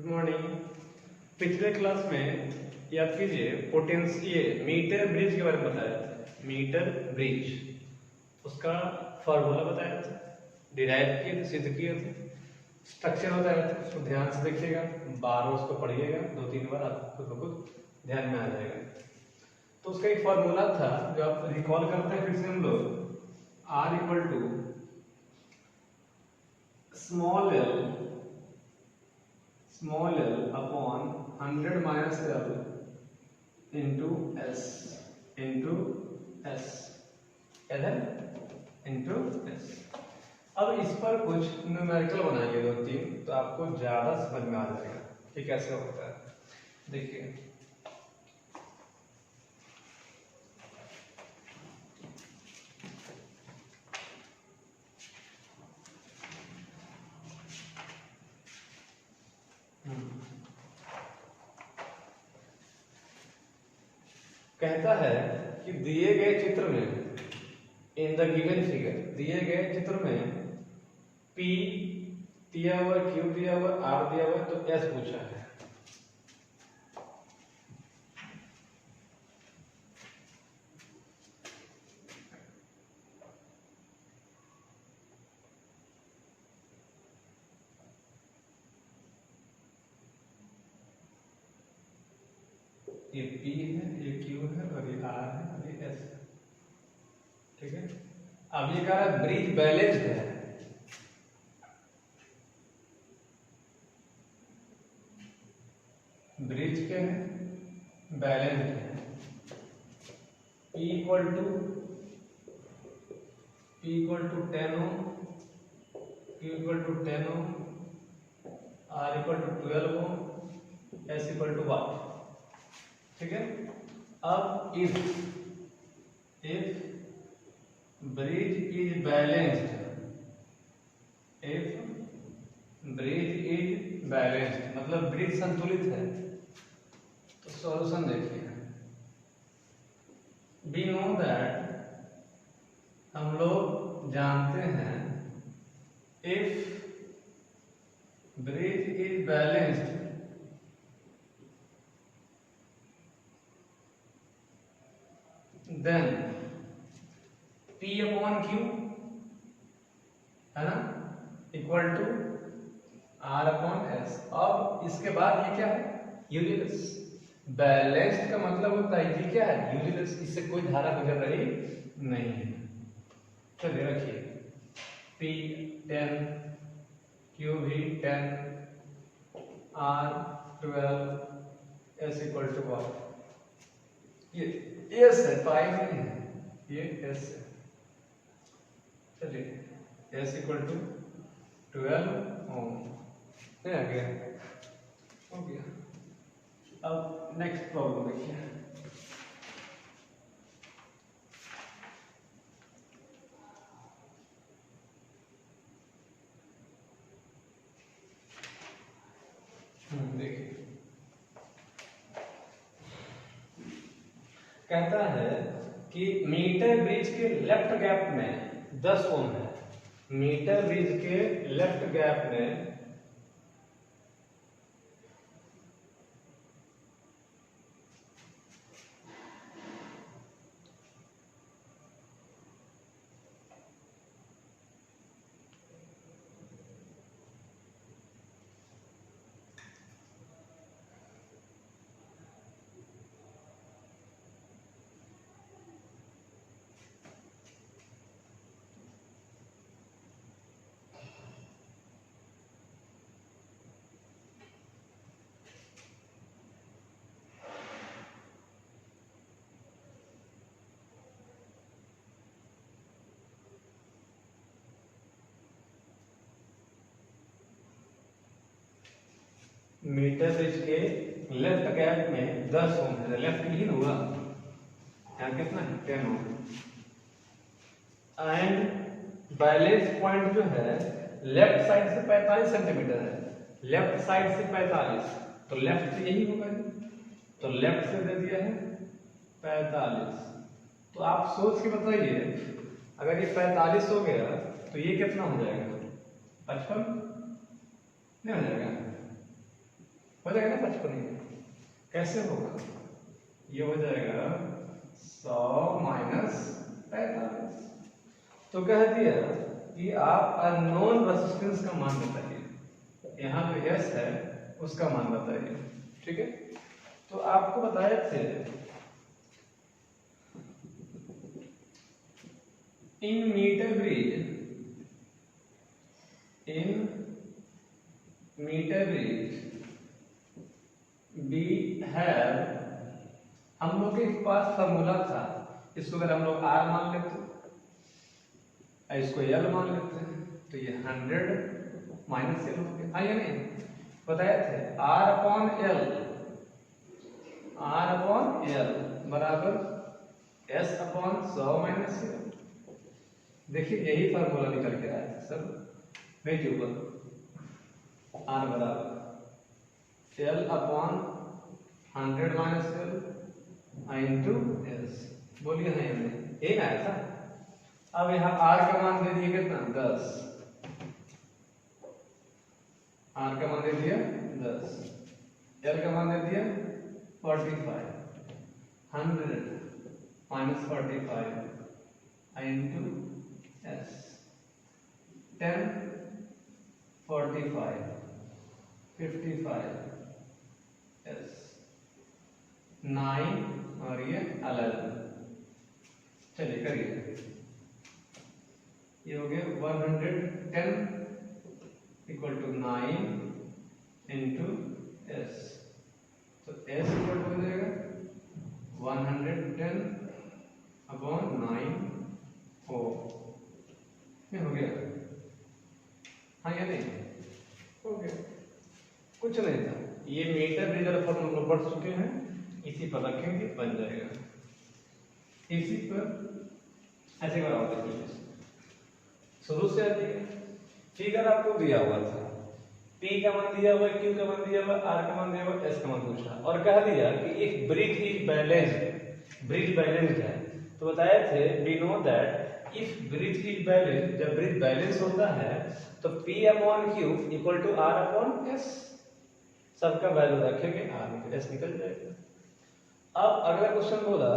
Good morning. पिछले class में याद कीजिए पोटेंशियल मीटर ब्रिज के बारे में बताया था। मीटर ब्रिज उसका फॉर्मूला बताया था, डिराइव किए थे, सिद्ध किए थे, स्ट्रक्चर बताया था। उसको ध्यान से देखिएगा, बार उसको पढ़िएगा, 2-3 बार आपको खुद ब खुद ध्यान में आ जाएगा। तो उसका एक फॉर्मूला था जो आप रिकॉल करते हैं फिर से हम लोग, R equal to small l upon 100 minus l into s अब इस पर कुछ न्यूमेरिकल बनाइए 2-3, तो आपको ज्यादा समझ में आ जाएगा कि कैसे होता है। देखिए कहता है कि दिए गए चित्र में, इन द गिवन फिगर, दिए गए चित्र में P दिया हुआ, Q दिया हुआ, R दिया हुआ, तो S पूछा है। ये P है, ये Q है, और ये R है, और ये S है। ठीक है, अब ये कह रहा है ब्रिज बैलेंस्ड है। ब्रिज के हैं, बैलेंस्ड है। P equal to 10 ohm, Q equal to 10 ohm, R equal to 12 ohm, S equal to 1। ठीक है, अब इफ ब्रिज इज बैलेंस्ड, मतलब ब्रिज संतुलित है, तो सॉल्यूशन देखिए। वी नो दैट, हम लोग जानते हैं, if bridge is balanced then P upon Q है ना, equal to R upon S। अब इसके बाद ये क्या है, यूनिलेस। बैलेंस्ड का मतलब होता है ये क्या है, यूनिलेस, इससे कोई धारा गुजर रही नहीं है। चलिए रखिए, P 10, Q भी 10, R 12, S इक्वल टू 1। ये S है, पाई नहीं है, ये S है। चलिए S इक्वल टू 12 ओम, ये आ गया, हो गया। अब नेक्स्ट प्रॉब्लम देखिए। देखिए कहता है कि मीटर ब्रिज के लेफ्ट गैप में 10 ओम है। मीटर ब्रिज के लेफ्ट गैप में मीटर ब्रिज के लेफ्ट गैप में 10 ओम है, लेफ्ट ही होगा, यहाँ कितना है, 10 ओम। एंड बैलेंस पॉइंट जो है लेफ्ट साइड से 45 सेंटीमीटर है, लेफ्ट साइड से 45, तो लेफ्ट से यही होगा, तो लेफ्ट से दे दिया है 45। तो आप सोच के बताइए, अगर ये 45 हो गया तो ये कितना हो जाएगा, 55 नहीं हो जाएगा, हो जाएगा ना 55। कैसे होगा? ये हो जाएगा 100 माइनस 45। तो कह दिया कि आप अननोन रेजिस्टेंस का मान बताइए। यहाँ जो यस है उसका मान बताइए। ठीक है, तो आपको बताए थे इन मीटर ब्रिज वी हैव, हम लोग के पास फॉर्मूला था, इसको अगर हम लोग आर मान लेते इसको एल मान लेते हैं तो ये 100 माइनस एल हो गया। हाँ या नहीं? बताए थे आर अपॉन एल बराबर एस अपॉन 100 माइनस एल। देखिए यही फार्मूला निकल के आया है सर। देखिए ऊपर आर बराबर L upon 100 minus L into S. बोलिए है यही आया था। अब यहाँ आर का मान दे दिए कितना 10, आर का मान दे दिया 10, एल का मान दे दिया 45, 100 माइनस 45 इंटू एस 10, 45, 55 एस 9 और ये 11। चलिए करिए, ये हो गया 110 इक्वल टू 9 इंटू एस। तो एस इक्वल टू हो जाएगा 110 अपॉन 9 हो गया। हाँ या नहीं? हो गया, कुछ नहीं था। ये मीटर ब्रिज वाला फॉर्मूला हम पढ़ चुके हैं, इसी पर रखेंगे बन जाएगा। इसी पर ऐसे कराओ देखिए शुरू से आती है। फिगर आपको दिया हुआ था, P का मान दिया हुआ है, Q का मान दिया हुआ है, R का मान दिया हुआ है, S का मान पूछा और कह दिया कि एक bridge is balanced. Bridge balanced है तो बताए थे we know that if bridge is balanced, जब ब्रिज बैलेंस होता है तो P upon Q equal to R upon S। सबका वैल्यू रखेंगे, R S निकल जाएगा। अब अगला क्वेश्चन बोला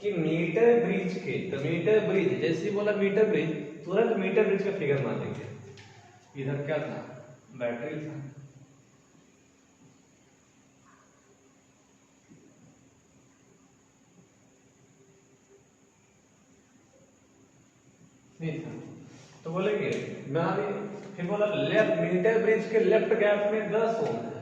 कि मीटर ब्रिज के, तो मीटर ब्रिज जैसे ही बोला मीटर ब्रिज, तुरंत मीटर ब्रिज का फिगर मान लेंगे। इधर क्या था? बैटरी था। नहीं था तो बोलेंगे फिर बोला लेफ्ट मीटर ब्रिज के लेफ्ट गैप में 10 ओम है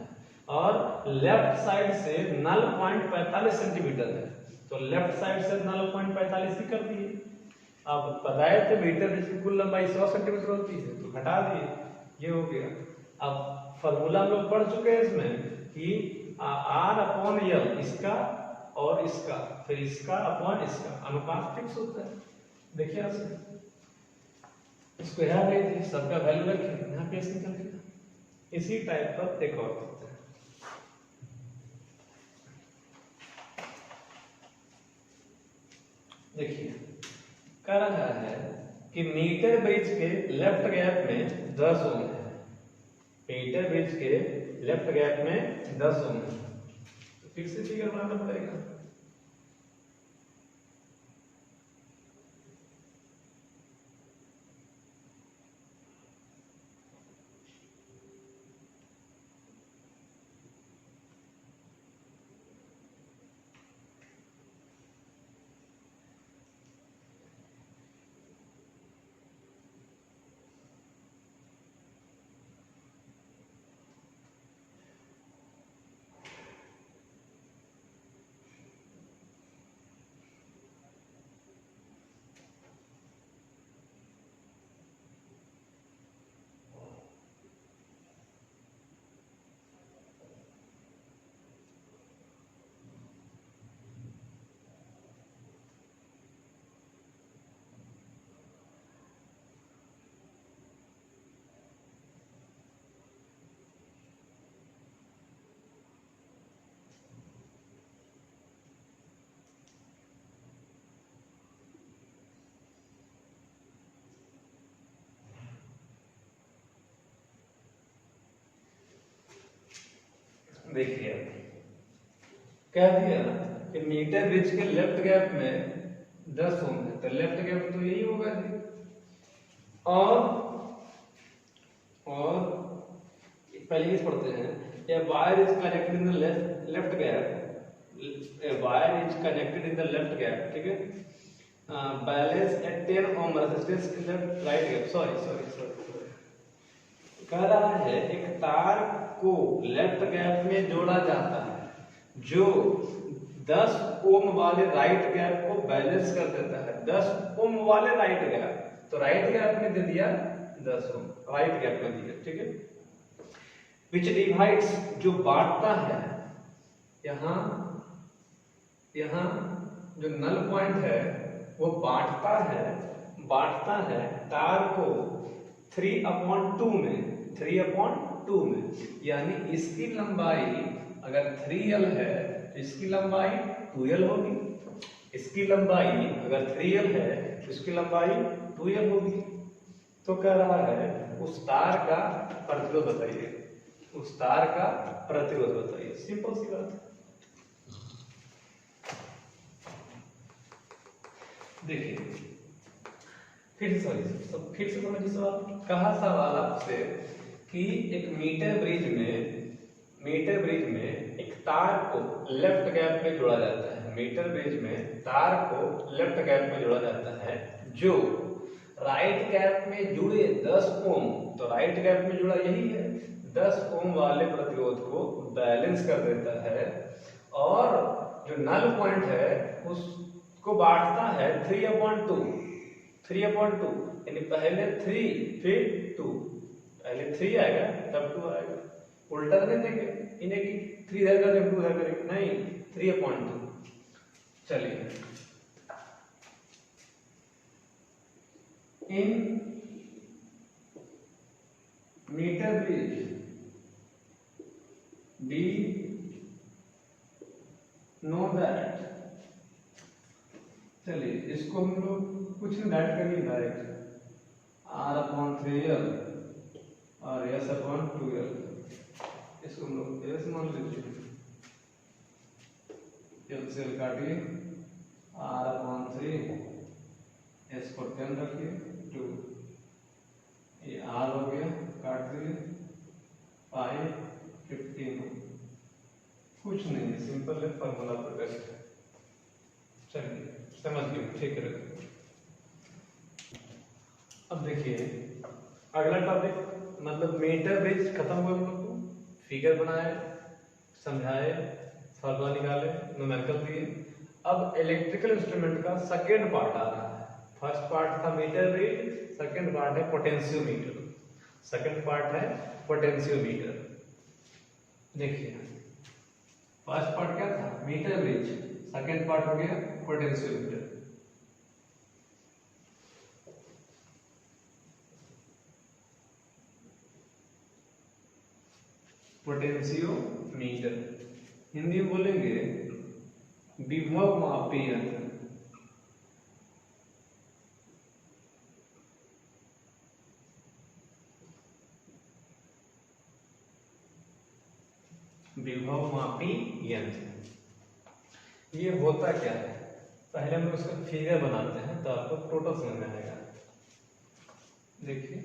और लेफ्ट साइड से 9.45 सेंटीमीटर है, तो लेफ्ट साइड से 9.45 ही कर दिए। अब बताए थे मीटर ब्रिज की कुल लंबाई 100 सेंटीमीटर होती है तो घटा दिए, ये हो गया। अब फॉर्मूला हम लोग पढ़ चुके हैं इसमें कि आर अपॉन एल इसका और इसका, फिर इसका अपॉन इसका अनुपात फिक्स होता है। देखिए आपसे इसको यहाँ ले लीजिए, सबका वैल्यू रखें, यहाँ पे ऐसे निकल गया। इसी टाइप पर एक और होता है। देखिए कह रहा है कि मीटर ब्रिज के लेफ्ट गैप में 10 ओम है, मीटर ब्रिज के लेफ्ट गैप में 10 ओम है, तो फिर से फिगर बनाना पड़ेगा। देखिए कह दिया कि मीटर ब्रिज के लेफ्ट गैप में 10 ओम है, तो लेफ्ट गैप तो यही होगा जी। और पहले ही पढ़ते हैं, a wire is connected in the left gap, a wire is connected in the left gap, ठीक है, balance at 10 ohm resistance in the right gap. Sorry कह रहा है एक तार को लेफ्ट गैप में जोड़ा जाता है जो 10 ओम वाले राइट गैप को बैलेंस कर देता है। 10 ओम वाले राइट गैप, तो राइट गैप में दे दिया 10 ओम, राइट गैप में दिया, ठीक है। विच डिवाइड्स, जो बांटता है, यहाँ जो नल पॉइंट है वो बांटता है तार को 3/2 में, यानी इसकी लंबाई अगर 3L है तो इसकी लंबाई 2L होगी, इसकी लंबाई अगर 3L है तो इसकी लंबाई 2L होगी। तो कह रहा है उस तार का प्रतिरोध बताइए, सिंपल सी बात है। देखिए फिर से समझिए सवाल। कहा सवाल आपसे कि एक मीटर ब्रिज में एक तार को लेफ्ट गैप में जोड़ा जाता है, मीटर ब्रिज में तार को लेफ्ट गैप में जोड़ा जाता है जो राइट गैप में जुड़े 10 ओम, तो राइट गैप में जुड़ा यही है, 10 ओम वाले प्रतिरोध को बैलेंस कर देता है, और जो नल पॉइंट है उसको बांटता है 3/2, यानी पहले 3 फिर 2, पहले 3 आएगा तब 2 आएगा, उल्टा नहीं देंगे इन्हें कि 3 इधर कर देंगे 2 इधर करेंगे, नहीं 3/2। चलिए in metre bridge we know that, चलिए इसको हम लोग कुछ नहीं डायरेक्ट करिए, डायरेक्ट R/3L और S/2L, इसको हम लोग S मान लीजिए, L से L काटिए, R/3, S को 10 रखिए, 2, ये R हो गया, काट दिए, 15, कुछ नहीं है, सिंपल है, फॉर्मूला प्रोडक्ट है। चलिए समझ गए, ठीक है। अब देखिए अगला टॉपिक, मतलब मीटर ब्रिज खत्म हुआ, हम लोग को फिगर बनाए, समझाए, फॉर्मूला निकाले, न्यूमेरिकल दिए। अब इलेक्ट्रिकल इंस्ट्रूमेंट का सेकेंड पार्ट आ रहा है। फर्स्ट पार्ट था मीटर ब्रिज, सेकेंड पार्ट है पोटेंशियोमीटर। देखिए फर्स्ट पार्ट क्या था, मीटर ब्रिज, सेकेंड पार्ट हो गया पोटेंशियोमीटर। पोटेंशियोमीटर हिंदी में बोलेंगे विभव मापी यंत्र। विभव मापी यंत्र ये होता क्या है, पहले हम उसका फिगर बनाते हैं तो आपको टोटल समझ में आएगा। देखिए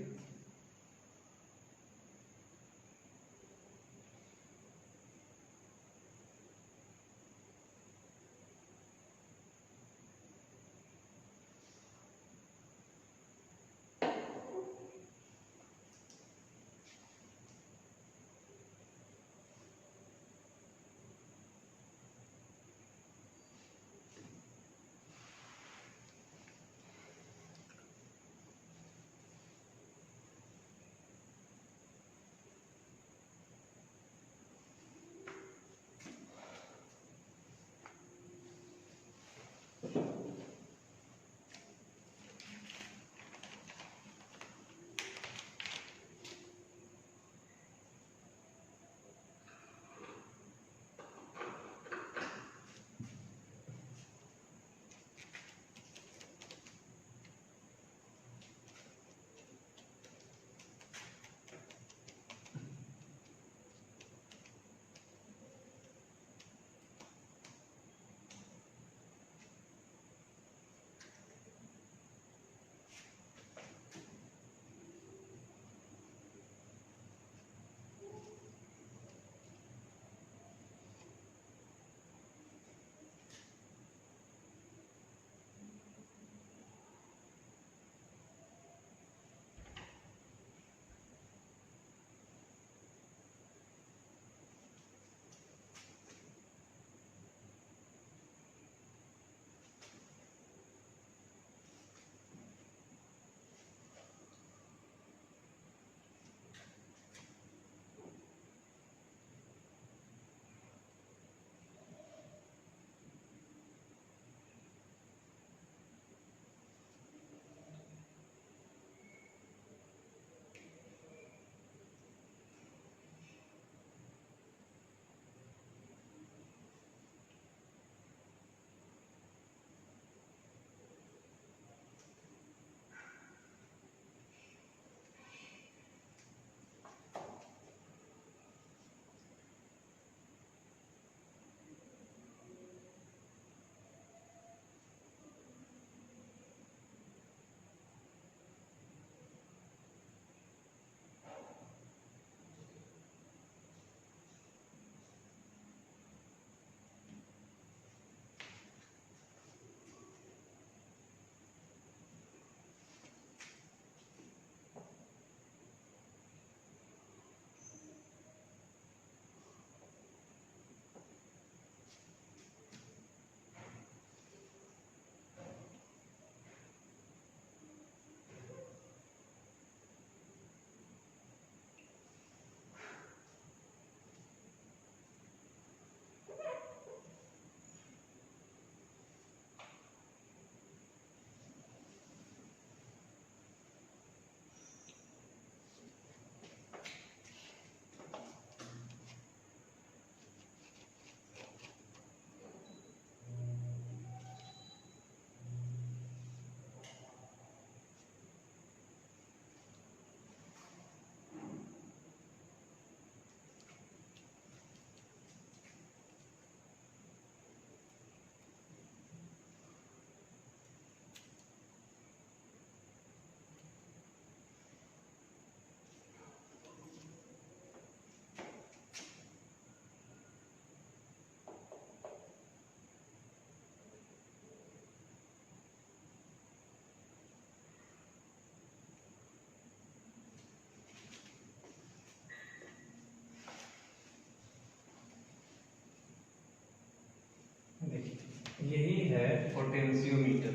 पोटेंशियोमीटर।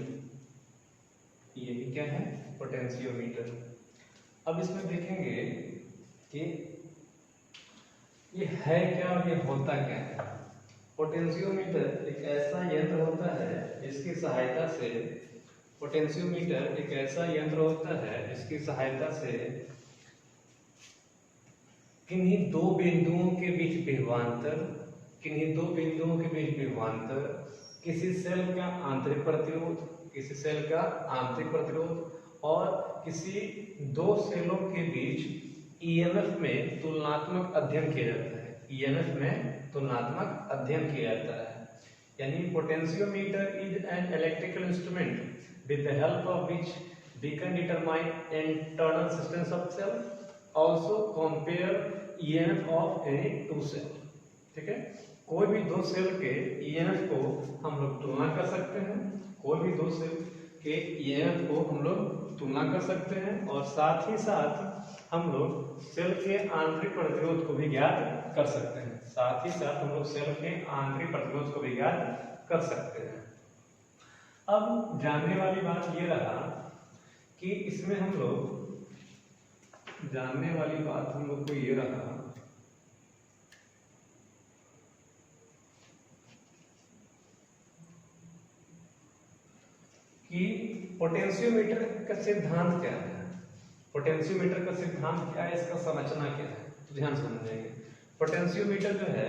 ये भी क्या है? पोटेंशियोमीटर। अब इसमें देखेंगे कि ये है क्या और ये होता क्या है। पोटेंशियोमीटर एक ऐसा यंत्र होता है जिसकी सहायता से पोटेंशियोमीटर एक ऐसा यंत्र होता है जिसकी सहायता से किन्हीं दो बिंदुओं के बीच विभवांतर, किन्हीं दो बिंदुओं के बीच विभवांतर, किसी सेल का आंतरिक प्रतिरोध, किसी सेल का आंतरिक प्रतिरोध और किसी दो सेलों के बीच ईएमएफ में तुलनात्मक अध्ययन किया जाता है। ईएमएफ में तुलनात्मक अध्ययन किया जाता है। यानी potentiometer is an electrical instrument with the help of which we can determine internal resistance of cell, also compare EMF of any two cell. ठीक है, कोई भी दो सेल के ईएमएफ को हम लोग तुलना कर सकते हैं, कोई भी दो सेल के ईएमएफ को हम लोग तुलना कर सकते हैं और साथ ही साथ हम लोग सेल के आंतरिक प्रतिरोध को भी ज्ञात कर सकते हैं। साथ ही साथ हम लोग सेल के आंतरिक प्रतिरोध को भी ज्ञात कर सकते हैं। अब जानने वाली बात ये रहा कि इसमें हम लोग जानने वाली बात हम लोग को ये रहा कि पोटेंशियोमीटर का सिद्धांत क्या है। पोटेंशियोमीटर का सिद्धांत क्या है, इसका संरचना क्या है, तो ध्यान समझेंगे। पोटेंशियोमीटर जो है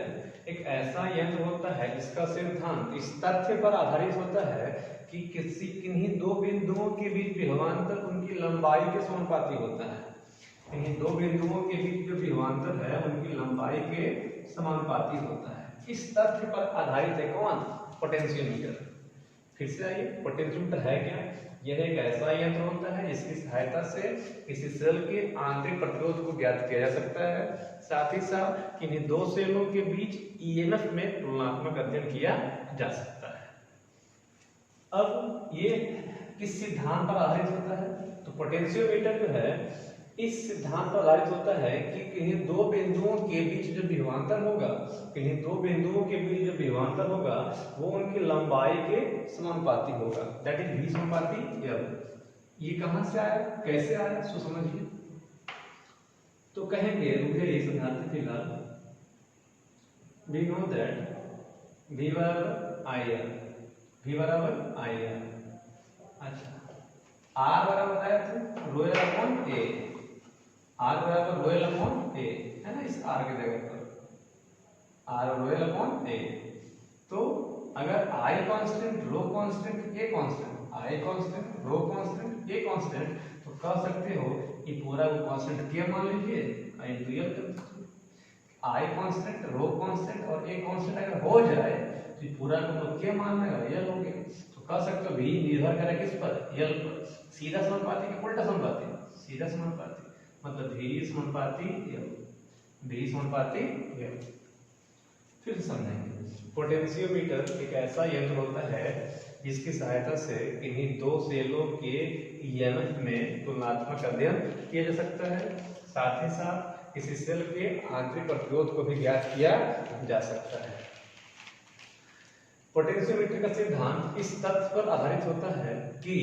एक ऐसा यंत्र होता है जिसका सिद्धांत इस तथ्य पर आधारित होता है कि किन्हीं दो बिंदुओं के बीच विभवांतर उनकी लंबाई के समानुपाती होता है। किन्हीं दो बिंदुओं के बीच जो विभवांतर है उनकी लंबाई के समानुपाती होता है। इस तथ्य पर आधारित है कौन? पोटेंशियोमीटर। फिर से आइए, पोटेंशियोमीटर है क्या? यह एक ऐसा यंत्र होता है जिसकी सहायता से किसी सेल के आंतरिक प्रतिरोध को ज्ञात किया जा सकता है, साथ ही साथ किन्हीं दो सेलों के बीच ईएमएफ में तुलनात्मक अध्ययन किया जा सकता है। अब ये किस सिद्धांत पर आधारित होता है? तो पोटेंशियोमीटर जो है इस सिद्धांत पर आधारित होता है कि किन्हीं दो बिंदुओं के बीच जो विभवांतर होगा, किन्हीं दो बिंदुओं के बीच जो विभवांतर होगा वो उनकी लंबाई के समानुपाती होगा, दैट इज v समानुपाती l। ये कहां से आया, कैसे आया, सो समझिए। तो कहेंगे रुके ये सिद्धांत फिलहाल we know that v बराबर IL, v बराबर IL। अच्छा, r बराबर आया था रो एल अपॉन a, r बराबर रो एल अपॉन a है ना, इस r की जगह पर r rho L upon a। तो अगर I constant, rho constant, a constant, I constant, rho constant, a constant, तो कह सकते हो ये पूरा वो कांस्टेंट k मान लीजिए इंटू l कर दीजिए। I कांस्टेंट, रो कांस्टेंट और a कांस्टेंट अगर हो जाए तो ये पूरा को तो k मान लेगा, l हो गया। तो कह सकते हो v निर्भर करे किस पर, l पर। सीधा समानुपाती कि उल्टा समानुपाती? सीधा समानुपाती, मतलब v समानुपाती l, v समानुपाती l। फिर समझेंगे, पोटेंशियोमीटर एक ऐसा यंत्र होता है जिसकी सहायता से किन्हीं दो सेलों के ईएमएफ में तुलनात्मक अध्ययन किया जा सकता है, साथ ही साथ किसी सेल के आंतरिक प्रतिरोध को भी ज्ञात किया जा सकता है। पोटेंशियोमीटर का सिद्धांत इस तथ्य पर आधारित होता है कि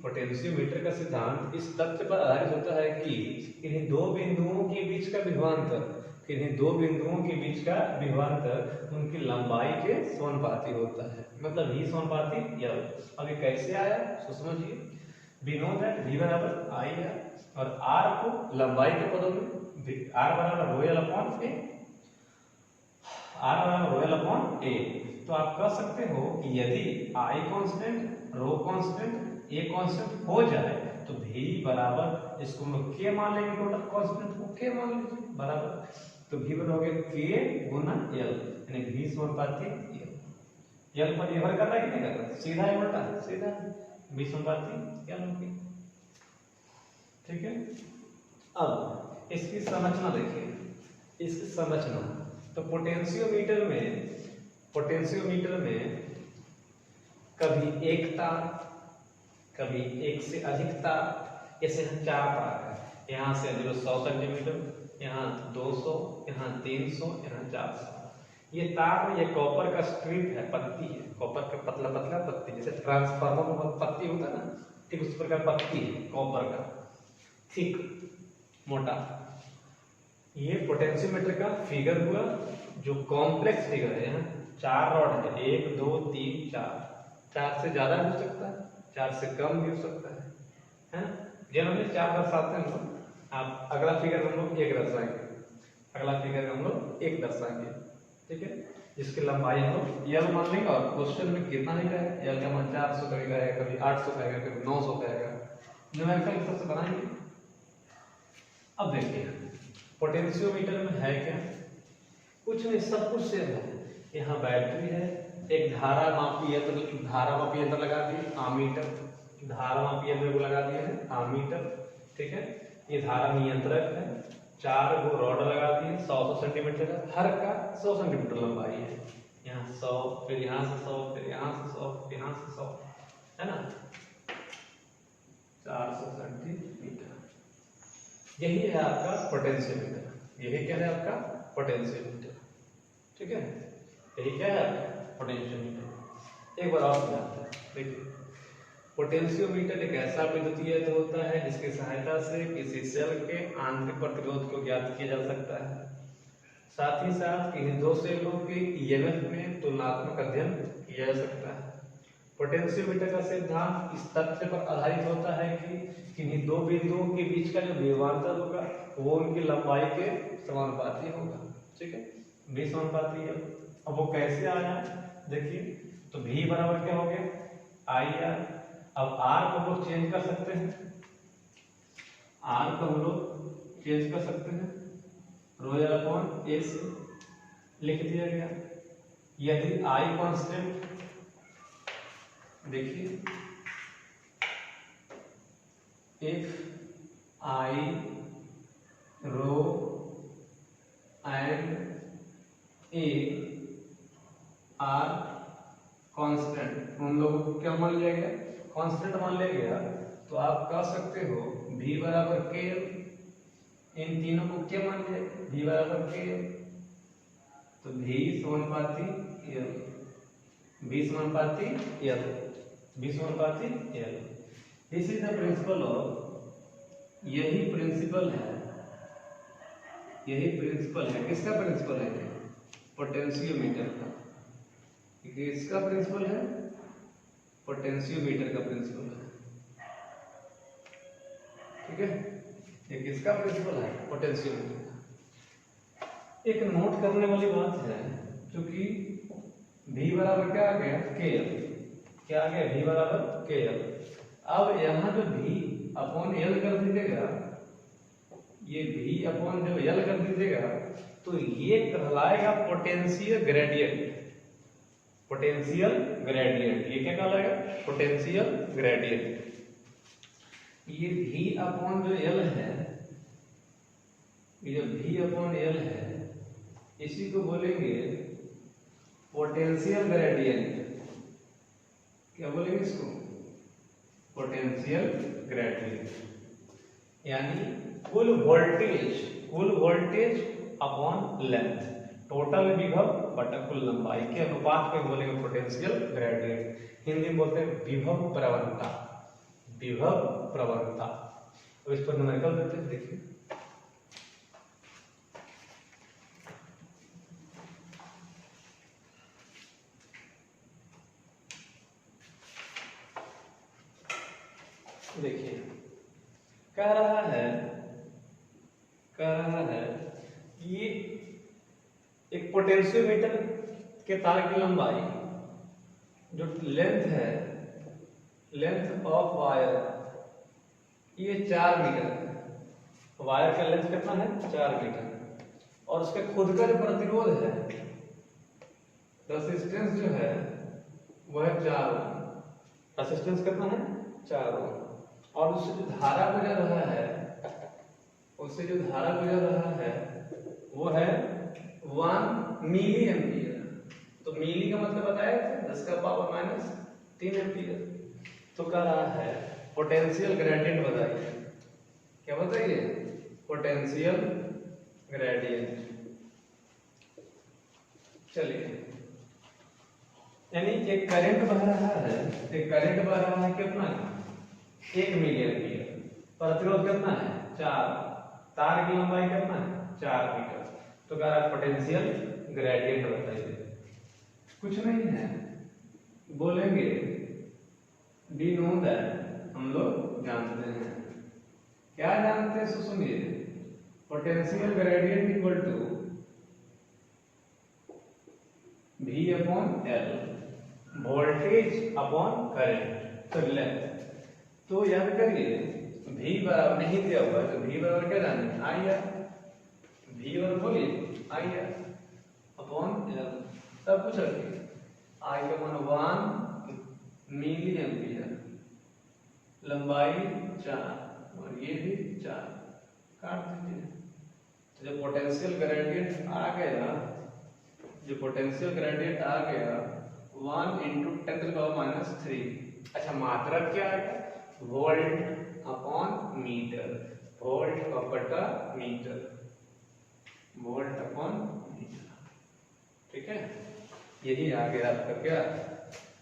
पोटेंशियोमीटर का सिद्धांत इस तथ्य पर आधारित होता है कि किन्हीं दो बिंदुओं के बीच का विभवांतर, किन्हीं दो बिंदुओं के बीच का विभवांतर उनकी लंबाई के समानुपाती होता है, मतलब v समानुपाती l। अब ये कैसे आया तो समझिए। we know that v बराबर IL और r को लंबाई के पदों में r बराबर रो एल अपॉन a, r बराबर रो एल अपॉन a। तो आप कह सकते हो कि यदि I constant, rho constant, a constant हो जाए तो v बराबर, इसको हम लोग k मान लेंगे, टोटल कांस्टेंट को k मान लीजिए बराबर, तो v बराबर हो गया k गुना l, यानी v समानुपाती l। l पर निर्भर कर रहा है कि नहीं कर रहा, सीधा है उल्टा, सीधा v समानुपाती l हो गया। ठीक है, अब इसकी संरचना देखिए, इसकी संरचना। तो पोटेंशियोमीटर में कभी एक तार, कभी एक से अधिक तार, ऐसे 4 तार है। यहाँ से 100 सेंटीमीटर, यहाँ 200, यहाँ 300, यहाँ 400। ये तार, ये कॉपर का स्ट्रिप है, पत्ती है, कॉपर का पतला पतला पत्ती, जैसे ट्रांसफार्मर में पत्ती होता है ना, ठीक उस प्रकार पत्ती है कॉपर का, थिक, मोटा। ये पोटेंशियोमीटर का फिगर हुआ, जो कॉम्प्लेक्स फिगर है। यहाँ 4 रॉड है, 1 2 3 4, 4 से ज्यादा भी हो सकता है, 4 से कम भी हो सकता है ना। जनरली 4 दर्शाते हैं हम लोग। आप अगला फिगर हम लोग 1 दर्शाएंगे, अगला फिगर हम लोग 1 दर्शाएंगे, ठीक है। जिसकी लंबाई हम लोग यल मान लेंगे, और क्वेश्चन में कितना ही कहेगा, यल का मान 400 कभी कहेगा, कभी 800 कहेगा, कभी 900 कहेगा, न्यूमेरिकल हिसाब से बनाएंगे। अब देखिए पोटेंशियोमीटर में है क्या, कुछ नहीं, सब कुछ सेम है। यहाँ बैटरी है, एक धारा मापी यंत्र, धारा मापी यंत्र लगा दिए, आमीटर, धारा मापी यंत्र को लगा दिए है आमीटर, ठीक है। ये धारा नियंत्रक है, 4 गो रॉड लगा दिए, 100 सेंटीमीटर का, हर का 100 सेंटीमीटर लंबाई है। यहाँ 100, फिर यहाँ से 100, फिर यहाँ से 100, फिर यहाँ से 100, है ना, 400 सेंटीमीटर। यही है आपका पोटेंशियोमीटर। यही क्या है आपका पोटेंशियोमीटर, ठीक है। यही क्या है आपका पोटेंशियोमीटर। एक बार और समझाते हैं, देखिए पोटेंशियोमीटर एक ऐसा विद्युतीय यंत्र होता है जिसकी सहायता से किसी सेल के आंतरिक प्रतिरोध को ज्ञात किया जा सकता है। साथ ही साथ किन्हीं दो सेलों के ईएमएफ में तुलनात्मक अध्ययन किया जा सकता है। पोटेंशियोमीटर का सिद्धांत इस तथ्य पर आधारित होता है कि किन्हीं दो बिंदुओं के बीच का जो विभवांतर होगा वो उनकी लंबाई के समानुपाती होगा, ठीक है, v समानुपाती है। अब वो कैसे आया, देखिए, तो v बराबर क्या हो गया आई आर। अब r को हम लोग चेंज कर सकते हैं, r को हम लोग चेंज कर सकते हैं, रो अपॉन a से लिख दिया गया। यदि i कांस्टेंट, देखिए if I rho and A are constant, उन लोगों को क्या मान लिया गया, कांस्टेंट मान लिया गया, तो आप कह सकते हो v बराबर के, इन तीनों को क्या मान लिया, v बराबर के, तो v समानुपाती l, v समानुपाती l, v समानुपाती l। This is the principle of, यही प्रिंसिपल है, यही प्रिंसिपल है, किसका प्रिंसिपल है, पोटेंशियोमीटर का। किसका प्रिंसिपल है, पोटेंशियोमीटर का प्रिंसिपल है, ठीक है। ये किसका प्रिंसिपल है, पोटेंशियोमीटर का। एक नोट करने वाली बात है, क्योंकि v बराबर क्या आ गया के एल, क्या आ गया v बराबर के एल। अब यहाँ जो v अपॉन एल कर दीजिएगा, ये v अपॉन जब एल कर दीजिएगा तो ये कहलाएगा पोटेंशियल ग्रेडियंट, पोटेंशियल ग्रेडियंट, ये क्या कहलाएगा, पोटेंशियल ग्रेडियंट। ये v अपॉन जो एल है, ये जो v अपॉन एल है, इसी को बोलेंगे पोटेंशियल ग्रेडियंट। क्या बोलेंगे इसको, पोटेंशियल ग्रेडियंट, यानी कुल वोल्टेज अपॉन लेंथ, टोटल विभव बटा कुल लंबाई के अनुपात को बोलेंगे पोटेंशियल ग्रेडियंट। हिंदी में बोलते हैं विभव प्रवणता, विभव प्रवणता। अब इस पर न्यूमेरिकल देते हैं, देखिए देखिए कह रहा है कि एक पोटेंशियोमीटर के तार की लंबाई, जो लेंथ है, लेंथ ऑफ वायर, ये 4 मीटर है। वायर का लेंथ कितना है, 4 मीटर, और उसका खुद का जो प्रतिरोध है, रेजिस्टेंस जो है वह है 4 ओम। रेजिस्टेंस कितना है, 4 ओम। और उससे जो धारा गुजर रहा है, उससे जो धारा गुजर रहा है वो है 1 मिली एम्पियर। तो मिली का मतलब बताया 10 का पावर माइनस 3 एम्पियर। तो कह रहा है पोटेंशियल ग्रेडियंट बताइए, क्या बताइए, पोटेंशियल ग्रेडियंट। चलिए, यानी एक करंट बह रहा है, एक करंट बह रहा है कितना, 1 मिली एम्पीयर, प्रतिरोध कितना है 4, तार की लंबाई कितना है 4 मीटर। तो कह रहा है पोटेंशियल ग्रेडियंट बताइए। कुछ नहीं है, बोलेंगे डी नो दैट, हम लोग जानते हैं। क्या जानते हैं सो सुनिए, potential gradient equal to V upon L, voltage upon current. तो ले, तो याद करिए V बराबर नहीं दिया हुआ है, तो V बराबर क्या जाने I R, V और बोलिए I R अपॉन L, सब कुछ रखिए। I का मान 1 मिली एम्पियर, लंबाई 4 और ये भी 4, काट दीजिए। तो जब पोटेंशियल ग्रेडियंट आ गया, जो पोटेंशियल ग्रेडियंट आ गया 1 × 10⁻⁻3। अच्छा, मात्रक क्या आएगा, वोल्ट अपॉन मीटर, वोल्ट बटा मीटर, वोल्ट अपॉन मीटर। ठीक है, यही आ गया आपका क्या,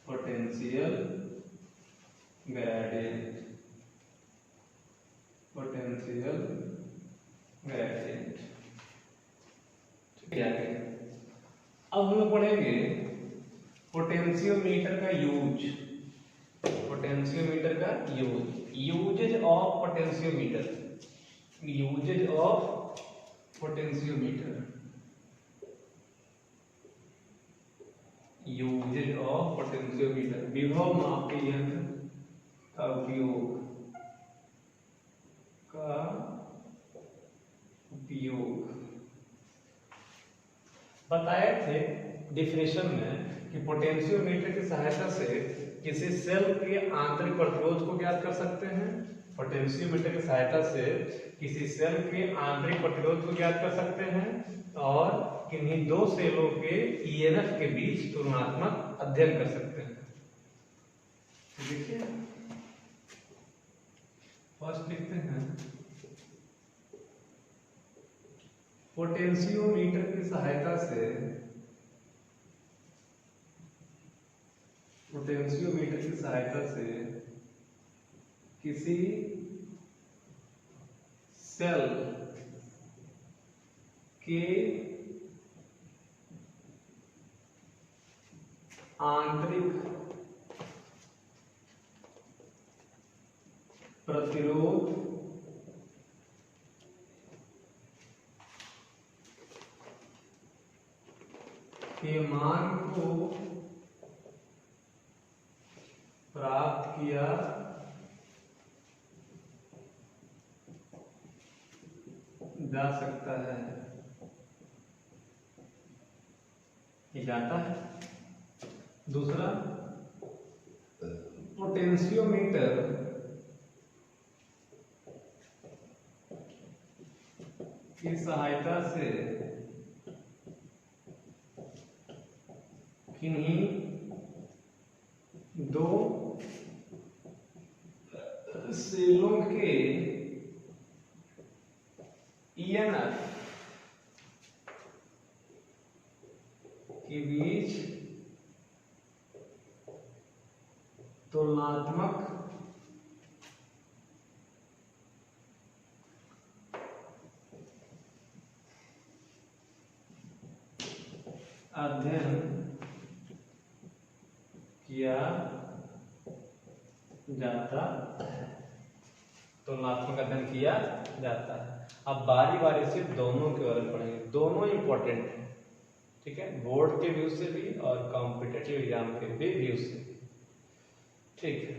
पोटेंशियल ग्रेडियंट, पोटेंशियल ग्रेडियंट। ठीक है, अब हम लोग पढ़ेंगे पोटेंशियोमीटर का यूज, पोटेंशियोमीटर का use, uses of potentiometer, uses of potentiometer, uses of potentiometer, विभव मापी यंत्र का उपयोग, का उपयोग। बताए थे डिफिनेशन में कि पोटेंशियोमीटर की सहायता से किसी सेल के आंतरिक प्रतिरोध को ज्ञात कर सकते हैं, पोटेंशियोमीटर की सहायता से किसी सेल के आंतरिक प्रतिरोध को ज्ञात कर सकते हैं और किन्हीं दो सेलों के ईएमएफ के बीच तुलनात्मक अध्ययन कर सकते हैं। तो देखिए, फर्स्ट लिखते हैं पोटेंशियोमीटर की सहायता से, पोटेंशियोमीटर की सहायता से किसी सेल के आंतरिक प्रतिरोध के मान को प्राप्त किया जा सकता है, ये जाता है। दूसरा, पोटेंशियोमीटर की सहायता से किन्हीं दो सेलों के ईएमएफ के बीच तुलनात्मक अध्ययन किया जाता है, तुलनात्मक अध्ययन किया जाता है। अब बारी बारी से दोनों के बारे में पढ़ेंगे, दोनों इंपॉर्टेंट है। ठीक है, बोर्ड के व्यू से भी और कॉम्पिटिटिव एग्जाम के भी व्यू से। ठीक है।